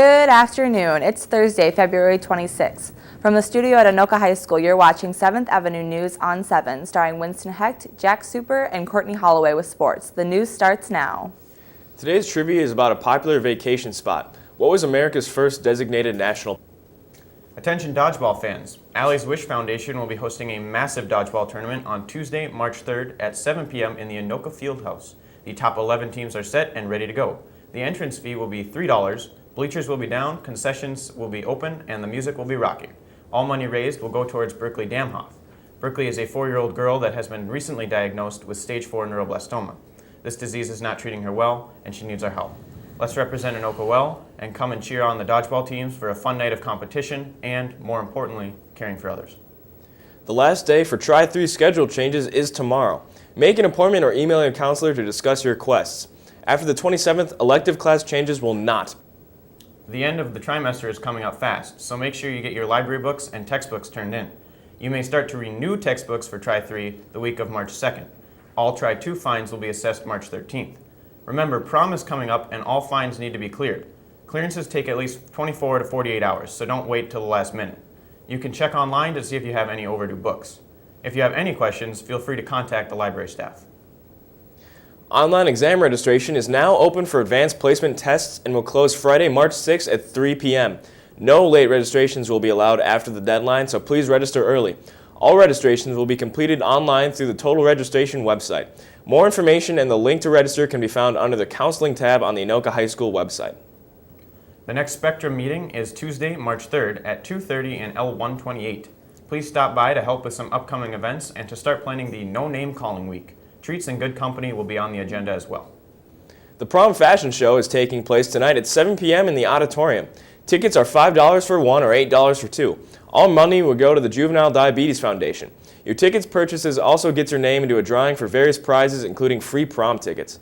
Good afternoon. It's Thursday, February 26th. From the studio at Anoka High School, you're watching 7th Avenue News on 7, starring Winston Hecht, Jack Super, and Courtney Holloway with sports. The news starts now. Today's trivia is about a popular vacation spot. What was America's first designated national? Attention dodgeball fans. Allie's Wish Foundation will be hosting a massive dodgeball tournament on Tuesday, March 3rd at 7 p.m. in the Anoka Fieldhouse. The top 11 teams are set and ready to go. The entrance fee will be $3. Bleachers will be down, concessions will be open, and the music will be rocking. All money raised will go towards Berkeley Damhoff. Berkeley is a 4-year-old girl that has been recently diagnosed with stage 4 neuroblastoma. This disease is not treating her well, and she needs our help. Let's represent Anoka well and come and cheer on the dodgeball teams for a fun night of competition and, more importantly, caring for others. The last day for Tri-3 schedule changes is tomorrow. Make an appointment or email your counselor to discuss your requests. After the 27th, elective class changes will not. The end of the trimester is coming up fast, so make sure you get your library books and textbooks turned in. You may start to renew textbooks for Tri-3 the week of March 2nd. All Tri-2 fines will be assessed March 13th. Remember, prom is coming up and all fines need to be cleared. Clearances take at least 24 to 48 hours, so don't wait till the last minute. You can check online to see if you have any overdue books. If you have any questions, feel free to contact the library staff. Online exam registration is now open for advanced placement tests and will close Friday, March 6th at 3 p.m. No late registrations will be allowed after the deadline, so please register early. All registrations will be completed online through the Total Registration website. More information and the link to register can be found under the Counseling tab on the Anoka High School website. The next Spectrum meeting is Tuesday, March 3rd at 2:30 in L128. Please stop by to help with some upcoming events and to start planning the No Name Calling Week. Treats and good company will be on the agenda as well. The prom fashion show is taking place tonight at 7 p.m. in the auditorium. Tickets are $5 for one or $8 for two. All money will go to the Juvenile Diabetes Foundation. Your tickets purchases also gets your name into a drawing for various prizes, including free prom tickets.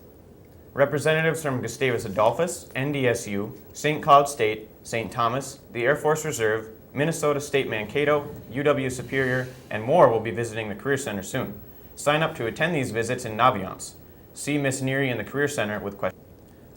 Representatives from Gustavus Adolphus, NDSU, St. Cloud State, St. Thomas, the Air Force Reserve, Minnesota State Mankato, UW Superior, and more will be visiting the Career Center soon. Sign up to attend these visits in Naviance. See Miss Neary in the Career Center with questions.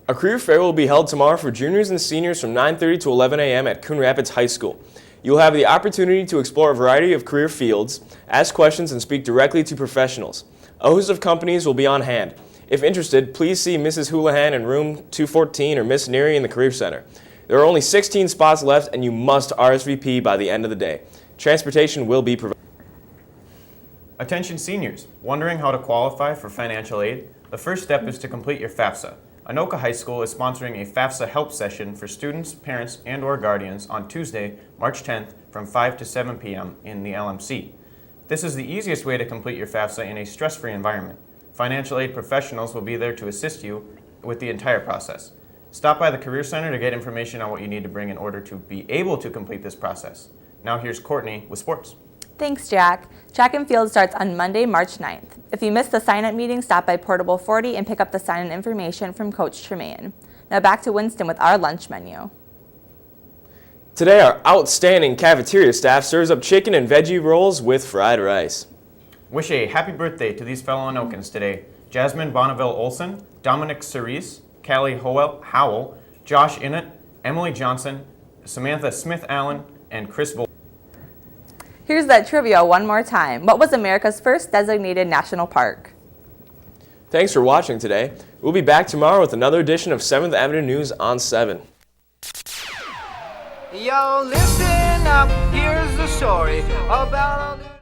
A career fair will be held tomorrow for juniors and seniors from 9:30 to 11 a.m. at Coon Rapids High School. You'll have the opportunity to explore a variety of career fields, ask questions, and speak directly to professionals. A host of companies will be on hand. If interested, please see Mrs. Houlihan in room 214 or Miss Neary in the Career Center. There are only 16 spots left, and you must RSVP by the end of the day. Transportation will be provided. Attention seniors, wondering how to qualify for financial aid? The first step is to complete your FAFSA. Anoka High School is sponsoring a FAFSA help session for students, parents, and/or guardians on Tuesday, March 10th from 5 to 7 p.m. in the LMC. This is the easiest way to complete your FAFSA in a stress-free environment. Financial aid professionals will be there to assist you with the entire process. Stop by the Career Center to get information on what you need to bring in order to be able to complete this process. Now here's Courtney with sports. Thanks, Jack. Track and field starts on Monday, March 9th. If you missed the sign-up meeting, stop by Portable 40 and pick up the sign-in information from Coach Tremaine. Now back to Winston with our lunch menu. Today, our outstanding cafeteria staff serves up chicken and veggie rolls with fried rice. Wish a happy birthday to these fellow Anokans today. Jasmine Bonneville Olson, Dominic Cerise, Callie Howell, Josh Innett, Emily Johnson, Samantha Smith-Allen, and Chris Vol. Here's that trivia one more time. What was America's first designated national park? Thanks for watching today. We'll be back tomorrow with another edition of 7th Avenue News on 7. Yo, listen up, here's the story about all the